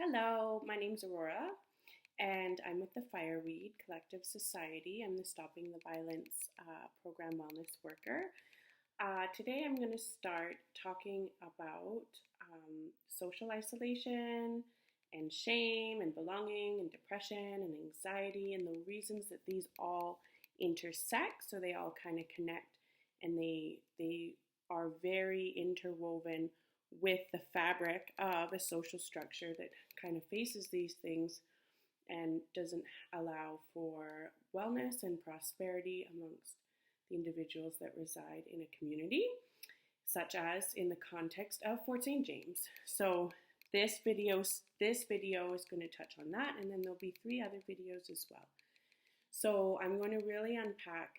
Hello, my name's Aurora, and I'm with the Fireweed Collective Society. I'm the Stopping the Violence program wellness worker. Today, I'm going to start talking about social isolation and shame and belonging and depression and anxiety and the reasons that these all intersect. So they all kind of connect, and they are very interwoven with the fabric of a social structure that kind of faces these things and doesn't allow for wellness and prosperity amongst the individuals that reside in a community, such as in the context of Fort St. James. So this video is going to touch on that, and then there'll be 3 other videos as well. So I'm going to really unpack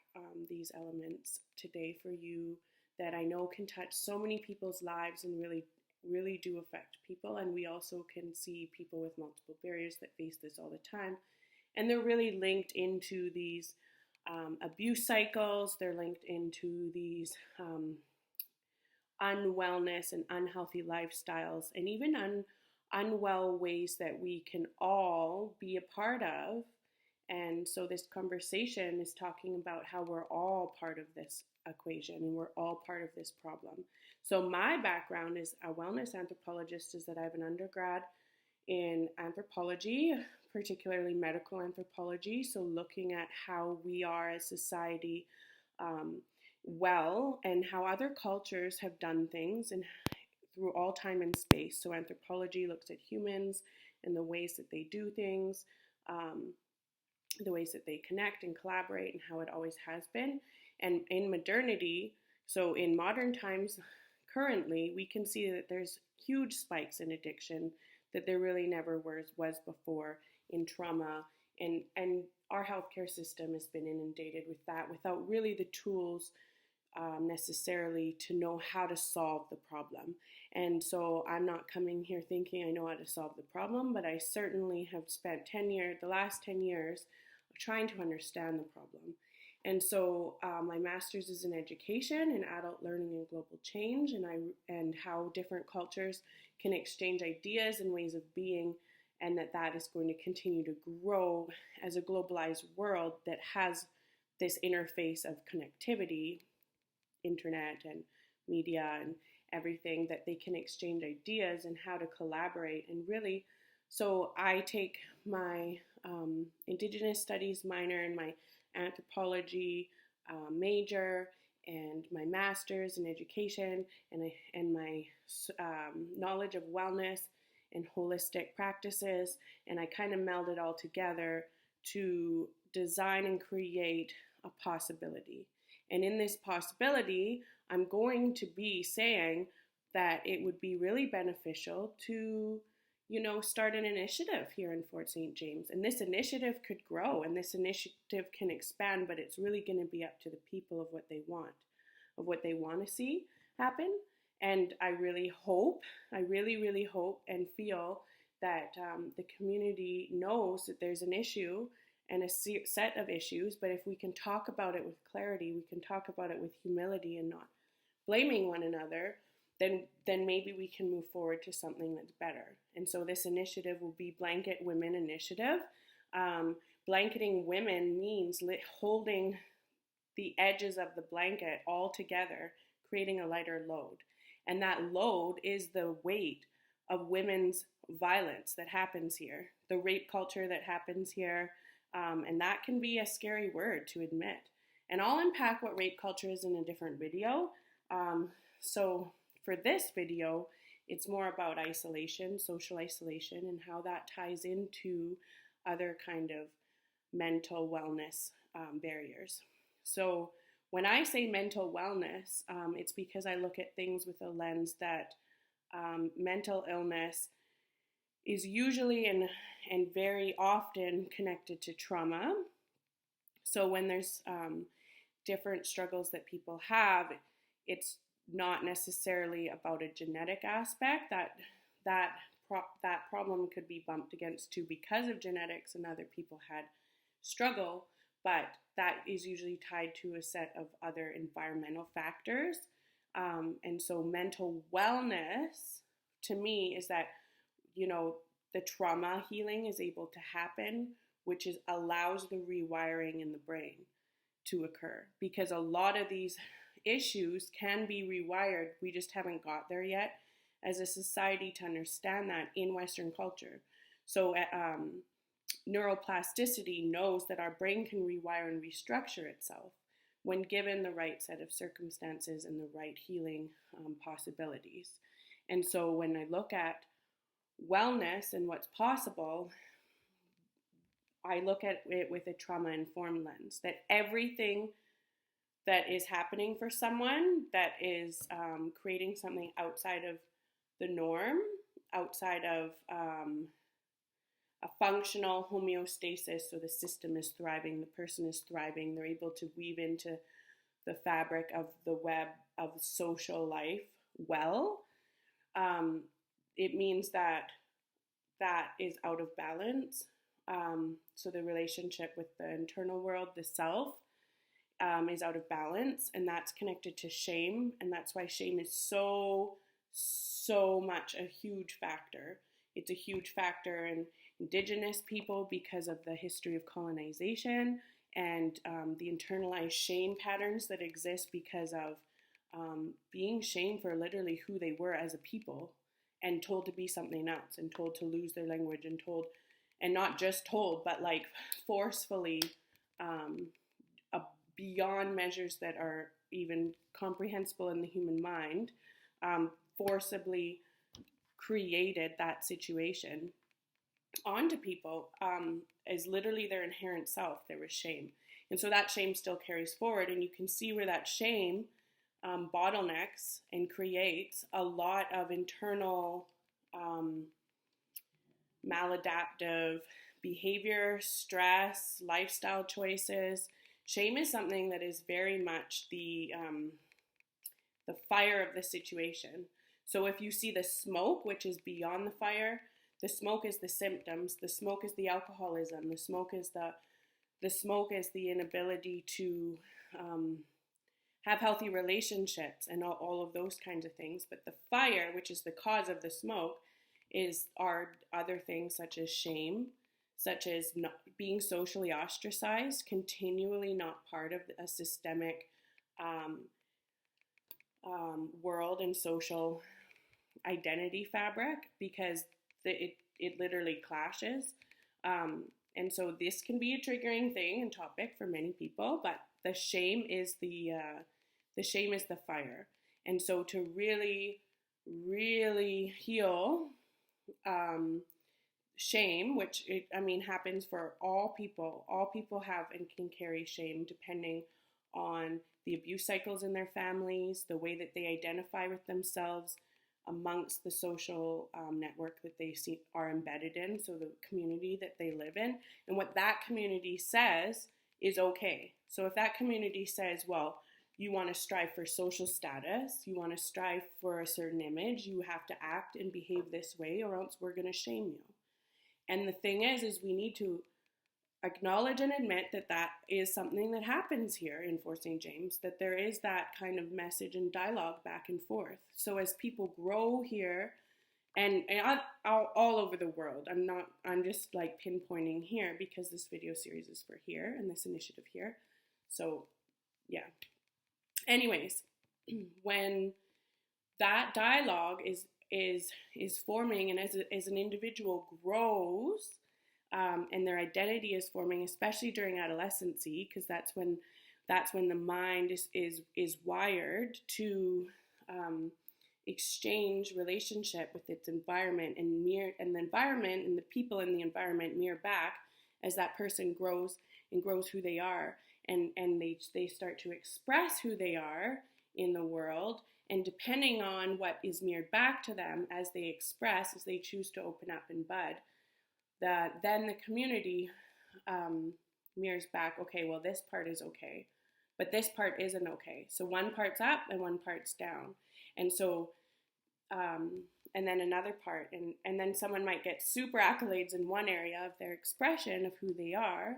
these elements today for you that I know can touch so many people's lives and really do affect people. And we also can see people with multiple barriers that face this all the time. And they're really linked into these abuse cycles. They're linked into these unwellness and unhealthy lifestyles, and even unwell ways that we can all be a part of. And so this conversation is talking about how we're all part of this equation and we're all part of this problem. So my background is a wellness anthropologist, is that I have an undergrad in anthropology, particularly medical anthropology. So looking at how we are as society well, and how other cultures have done things and through all time and space. So anthropology looks at humans and the ways that they do things, the ways that they connect and collaborate, and how it always has been. And in modernity, so in modern times, currently, we can see that there's huge spikes in addiction that there really never was before, in trauma, and our healthcare system has been inundated with that without really the tools necessarily to know how to solve the problem. And so I'm not coming here thinking I know how to solve the problem, but I certainly have spent the last 10 years trying to understand the problem. And so my master's is in education and adult learning and global change, and how different cultures can exchange ideas and ways of being, and that is going to continue to grow as a globalized world that has this interface of connectivity, internet and media and everything, that they can exchange ideas and how to collaborate. And really, so I take my Indigenous Studies minor and my anthropology major and my master's in education and my knowledge of wellness and holistic practices, and I kind of meld it all together to design and create a possibility. And in this possibility, I'm going to be saying that it would be really beneficial to, start an initiative here in Fort St. James. And this initiative could grow and this initiative can expand, but it's really going to be up to the people of what they want to see happen. And I really really hope and feel that the community knows that there's an issue and a set of issues, but if we can talk about it with clarity, we can talk about it with humility and not blaming one another, then maybe we can move forward to something that's better. And so this initiative will be Blanket Women Initiative. Blanketing women means holding the edges of the blanket all together, creating a lighter load. And that load is the weight of women's violence that happens here, the rape culture that happens here, and that can be a scary word to admit. And I'll unpack what rape culture is in a different video. So for this video, it's more about isolation, social isolation, and how that ties into other kind of mental wellness barriers. So when I say mental wellness, it's because I look at things with a lens that mental illness is usually and very often connected to trauma. So when there's different struggles that people have, it's not necessarily about a genetic aspect. That problem could be bumped against too because of genetics and other people had struggle, but that is usually tied to a set of other environmental factors. And so mental wellness to me is that, the trauma healing is able to happen, which allows the rewiring in the brain to occur. Because a lot of these issues can be rewired. We just haven't got there yet as a society to understand that in Western culture. So neuroplasticity knows that our brain can rewire and restructure itself when given the right set of circumstances and the right healing possibilities. And so when I look at wellness and what's possible, I look at it with a trauma-informed lens, that everything that is happening for someone that is creating something outside of the norm, outside of a functional homeostasis, so the system is thriving, the person is thriving, they're able to weave into the fabric of the web of social life well, it means that that is out of balance. So the relationship with the internal world, the self, is out of balance, and that's connected to shame, and that's why shame is so much a huge factor. It's a huge factor in Indigenous people because of the history of colonization and the internalized shame patterns that exist because of being shamed for literally who they were as a people and told to be something else and told to lose their language and told, and not just told, but like forcefully beyond measures that are even comprehensible in the human mind, forcibly created that situation onto people as literally their inherent self. There was shame. And so that shame still carries forward, and you can see where that shame bottlenecks and creates a lot of internal maladaptive behavior, stress, lifestyle choices. Shame is something that is very much the fire of the situation. So if you see the smoke, which is beyond the fire, the smoke is the symptoms, the smoke is the alcoholism, the smoke is the inability to have healthy relationships and all of those kinds of things. But the fire, which is the cause of the smoke, are other things such as shame, such as not being socially ostracized, continually not part of a systemic world and social identity fabric, because it literally clashes. And so this can be a triggering thing and topic for many people, but the shame is the fire. And so to really, really heal shame, which happens for all people. All people have and can carry shame depending on the abuse cycles in their families, the way that they identify with themselves amongst the social network that they are embedded in, so the community that they live in, and what that community says is okay. So if that community says, well, you want to strive for social status, you want to strive for a certain image, you have to act and behave this way or else we're going to shame you. And the thing is we need to acknowledge and admit that that is something that happens here in Fort St. James, that there is that kind of message and dialogue back and forth. So as people grow here, and all over the world, I'm just like pinpointing here because this video series is for here and this initiative here. So yeah. Anyways, when that dialogue is forming, and as an individual grows, and their identity is forming, especially during adolescency, because that's when the mind is wired to exchange relationship with its environment, and the environment and the people in the environment mirror back as that person grows and grows who they are, and they start to express who they are in the world. And depending on what is mirrored back to them as they express, as they choose to open up and bud, then the community mirrors back, okay, well, this part is okay, but this part isn't okay. So one part's up and one part's down. And so, and then another part, and then someone might get super accolades in one area of their expression of who they are,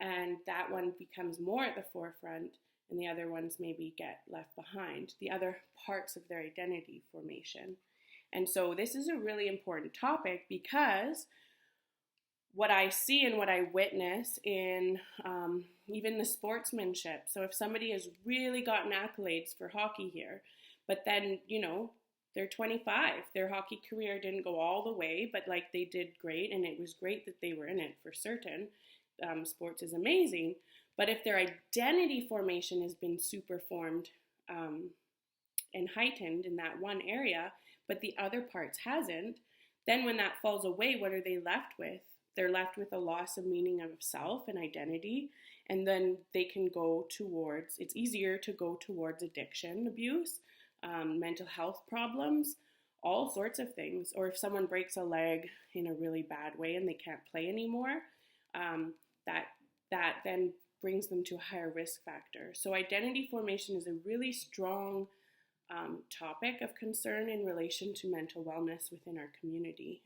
and that one becomes more at the forefront, and the other ones maybe get left behind, the other parts of their identity formation. And so this is a really important topic because what I see and what I witness in even the sportsmanship. So if somebody has really gotten accolades for hockey here, but then, they're 25, their hockey career didn't go all the way, but like they did great, and it was great that they were in it for certain. Sports is amazing. But if their identity formation has been super formed and heightened in that one area, but the other parts hasn't, then when that falls away, what are they left with? They're left with a loss of meaning of self and identity, and then they can go towards, it's easier to go towards addiction abuse, mental health problems, all sorts of things. Or if someone breaks a leg in a really bad way and they can't play anymore, that then brings them to a higher risk factor. So identity formation is a really strong topic of concern in relation to mental wellness within our community,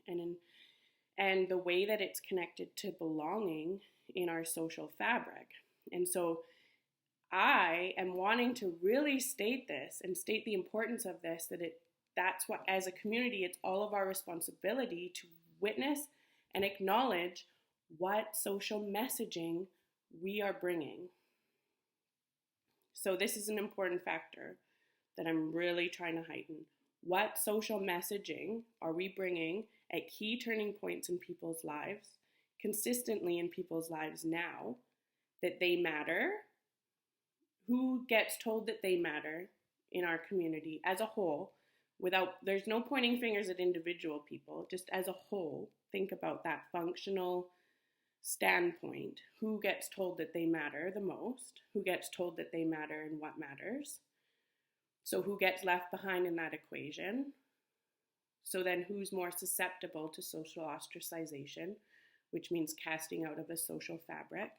and the way that it's connected to belonging in our social fabric. And so I am wanting to really state this and state the importance of this, that's what, as a community, it's all of our responsibility to witness and acknowledge what social messaging we are bringing. So this is an important factor that I'm really trying to heighten. What social messaging are we bringing at key turning points in people's lives, consistently in people's lives now, that they matter? Who gets told that they matter in our community as a whole? There's no pointing fingers at individual people, just as a whole, think about that functional standpoint. Who gets told that they matter the most? Who gets told that they matter and what matters? So who gets left behind in that equation? So then who's more susceptible to social ostracization, which means casting out of a social fabric?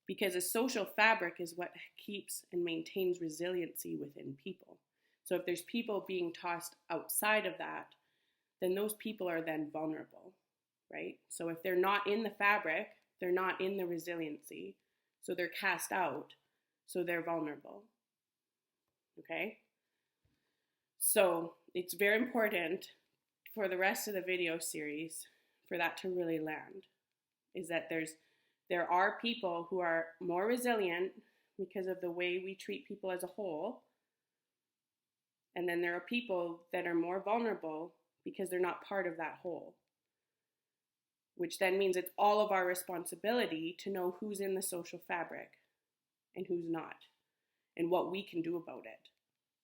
Because a social fabric is what keeps and maintains resiliency within people. So if there's people being tossed outside of that, then those people are then vulnerable, right? So if they're not in the fabric, they're not in the resiliency, so they're cast out, so they're vulnerable. Okay? So it's very important for the rest of the video series for that to really land, is that there are people who are more resilient because of the way we treat people as a whole, and then there are people that are more vulnerable because they're not part of that whole, which then means it's all of our responsibility to know who's in the social fabric and who's not, and what we can do about it.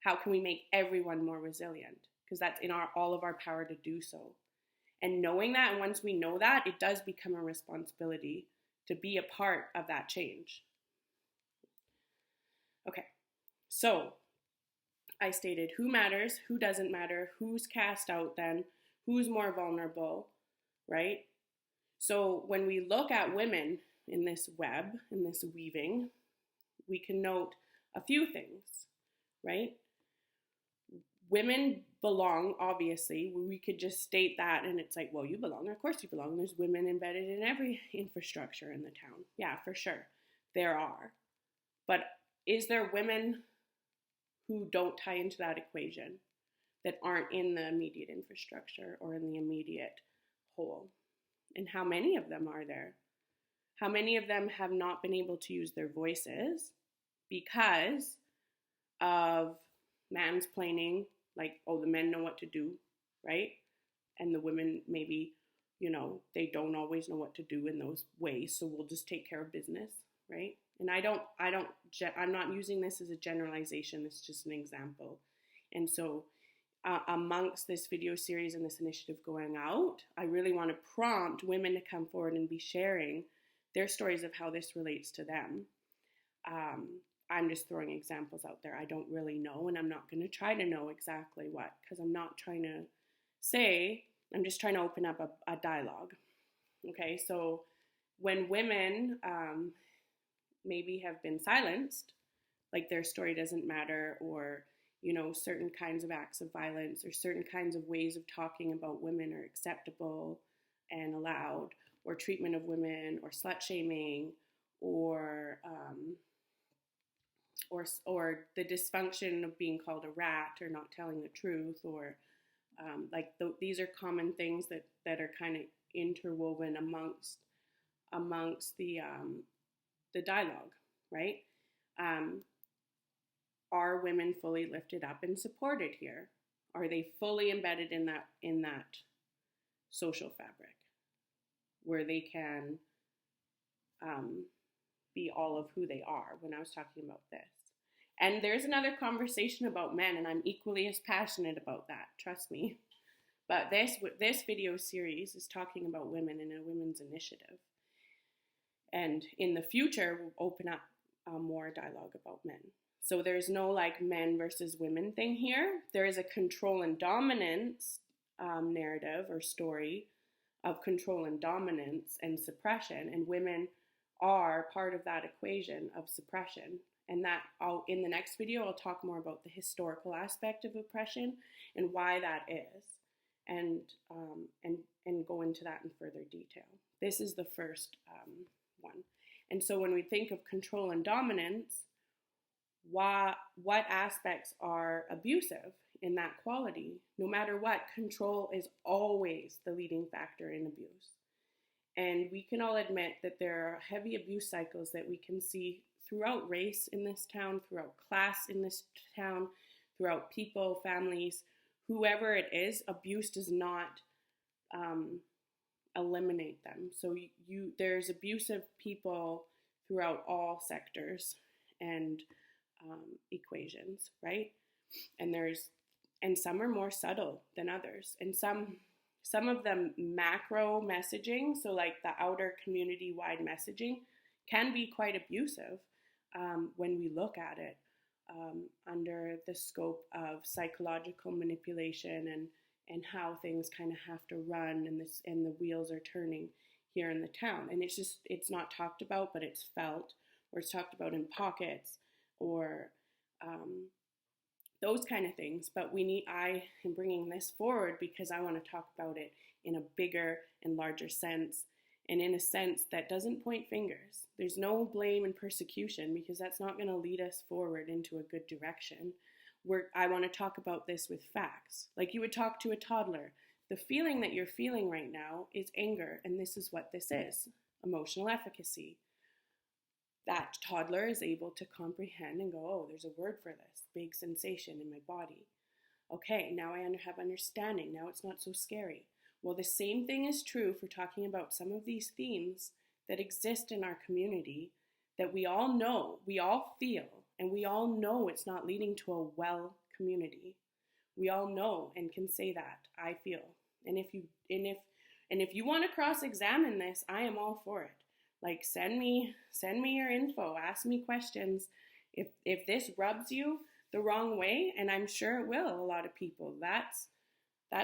How can we make everyone more resilient? Because that's in all of our power to do so. And knowing that, and once we know that, it does become a responsibility to be a part of that change. Okay, so I stated who matters, who doesn't matter, who's cast out then, who's more vulnerable, right? So when we look at women in this web, in this weaving, we can note a few things, right? Women belong, obviously. We could just state that and it's like, well, you belong. Of course you belong. There's women embedded in every infrastructure in the town. Yeah, for sure. There are. But is there women who don't tie into that equation, that aren't in the immediate infrastructure or in the immediate whole? And how many of them are there? How many of them have not been able to use their voices because of mansplaining, like, oh, the men know what to do, right? And the women maybe, they don't always know what to do in those ways, so we'll just take care of business, right? And I'm not using this as a generalization, it's just an example. And so amongst this video series and this initiative going out, I really want to prompt women to come forward and be sharing their stories of how this relates to them. I'm just throwing examples out there. I don't really know, and I'm not going to try to know exactly what, because I'm not trying to say, I'm just trying to open up a dialogue. Okay, so when women maybe have been silenced, like their story doesn't matter, or certain kinds of acts of violence or certain kinds of ways of talking about women are acceptable and allowed, or treatment of women, or slut shaming, or the dysfunction of being called a rat or not telling the truth, or These are common things that are kind of interwoven amongst the dialogue, right? Um, are women fully lifted up and supported here? Are they fully embedded in that social fabric where they can be all of who they are? When I was talking about this, and there's another conversation about men, and I'm equally as passionate about that. Trust me. But this video series is talking about women in a women's initiative, and in the future we'll open up more dialogue about men. So there's no like men versus women thing here. There is a control and dominance narrative or story of control and dominance and suppression, and women are part of that equation of suppression. And that in the next video, I'll talk more about the historical aspect of oppression and why that is, and go into that in further detail. This is the first one. And so when we think of control and dominance, what aspects are abusive in that quality? No matter what, control is always the leading factor in abuse. And we can all admit that there are heavy abuse cycles that we can see throughout race in this town, throughout class in this town, throughout people, families, whoever it is. Abuse does not eliminate them. So there's abusive people throughout all sectors and equations, right? And some are more subtle than others, and some of them macro messaging, so like the outer community-wide messaging, can be quite abusive when we look at it under the scope of psychological manipulation and how things kind of have to run, and the wheels are turning here in the town. And it's not talked about, but it's felt, or it's talked about in pockets, or those kind of things. But I am bringing this forward because I want to talk about it in a bigger and larger sense, and in a sense that doesn't point fingers. There's no blame and persecution, because that's not going to lead us forward into a good direction. I want to talk about this with facts. Like you would talk to a toddler. The feeling that you're feeling right now is anger, and this is what this is: emotional efficacy. That toddler is able to comprehend and go, oh, there's a word for this, big sensation in my body. Okay, now I have understanding. Now it's not so scary. Well, the same thing is true for talking about some of these themes that exist in our community that we all know, we all feel, and we all know it's not leading to a well community. We all know and can say that, I feel. And if you want to cross-examine this, I am all for it. Like send me your info, ask me questions. If this rubs you the wrong way, and I'm sure it will a lot of people, that's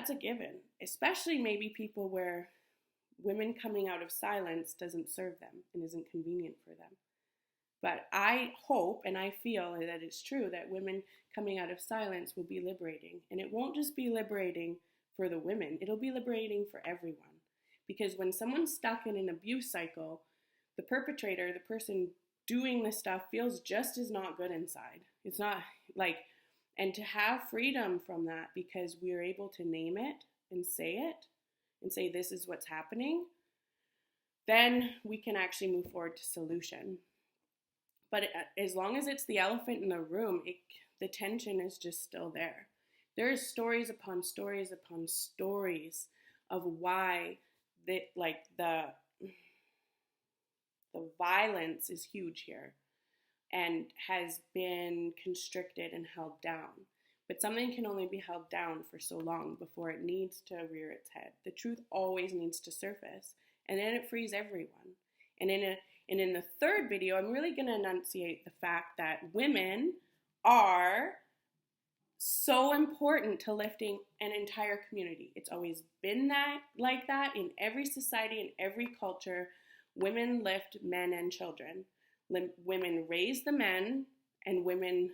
a given. Especially maybe people where women coming out of silence doesn't serve them and isn't convenient for them. But I hope and I feel that it's true that women coming out of silence will be liberating. And it won't just be liberating for the women, it'll be liberating for everyone. Because when someone's stuck in an abuse cycle, the perpetrator, the person doing this stuff, feels just as not good inside. It's not like, and to have freedom from that because we're able to name it and say this is what's happening, then we can actually move forward to solution. But as long as it's the elephant in the room, the tension is just still there. There's stories upon stories upon stories of why the violence is huge here and has been constricted and held down. But something can only be held down for so long before it needs to rear its head. The truth always needs to surface, and then it frees everyone. And in the third video, I'm really going to enunciate the fact that women are so important to lifting an entire community. It's always been like that in every society, in every culture. Women lift men and children. Women raise the men, and women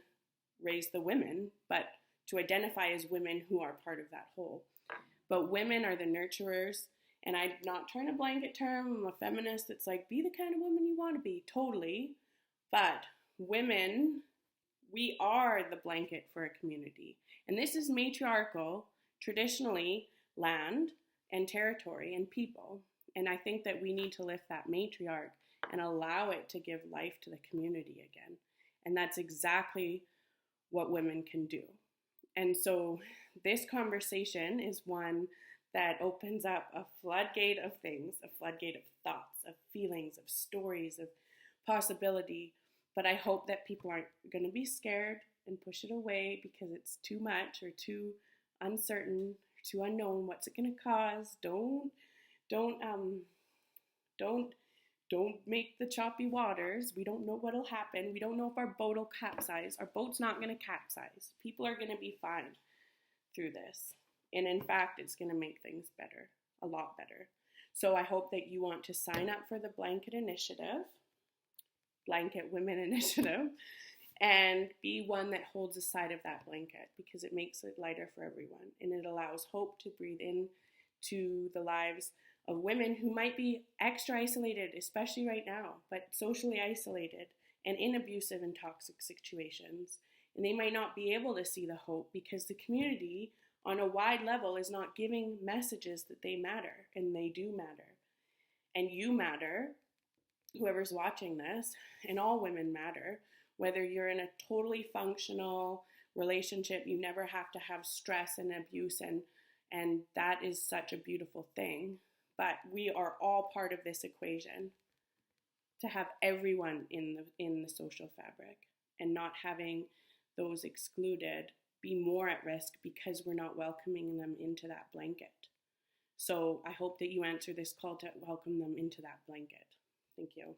raise the women, but to identify as women who are part of that whole. But women are the nurturers, and I'm not trying to blanket term. I'm a feminist. It's like, be the kind of woman you want to be, totally. But women, we are the blanket for a community. And this is matriarchal, traditionally land and territory and people. And I think that we need to lift that matriarch and allow it to give life to the community again. And that's exactly what women can do. And so this conversation is one that opens up a floodgate of things, a floodgate of thoughts, of feelings, of stories, of possibility. But I hope that people aren't going to be scared and push it away because it's too much or too uncertain, too unknown. What's it going to cause? Don't don't make the choppy waters. We don't know what'll happen. We don't know if our boat will capsize. Our boat's not going to capsize. People are going to be fine through this. And in fact, it's going to make things better, a lot better. So I hope that you want to sign up for the Blanket Initiative, Blanket Women Initiative, and be one that holds a side of that blanket, because it makes it lighter for everyone. And it allows hope to breathe in to the lives of women who might be extra isolated, especially right now, but socially isolated and in abusive and toxic situations. And they might not be able to see the hope because the community on a wide level is not giving messages that they matter, and they do matter. And you matter, whoever's watching this, and all women matter. Whether you're in a totally functional relationship, you never have to have stress and abuse, and that is such a beautiful thing. But we are all part of this equation, to have everyone in the social fabric, and not having those excluded be more at risk because we're not welcoming them into that blanket. So I hope that you answer this call to welcome them into that blanket. Thank you.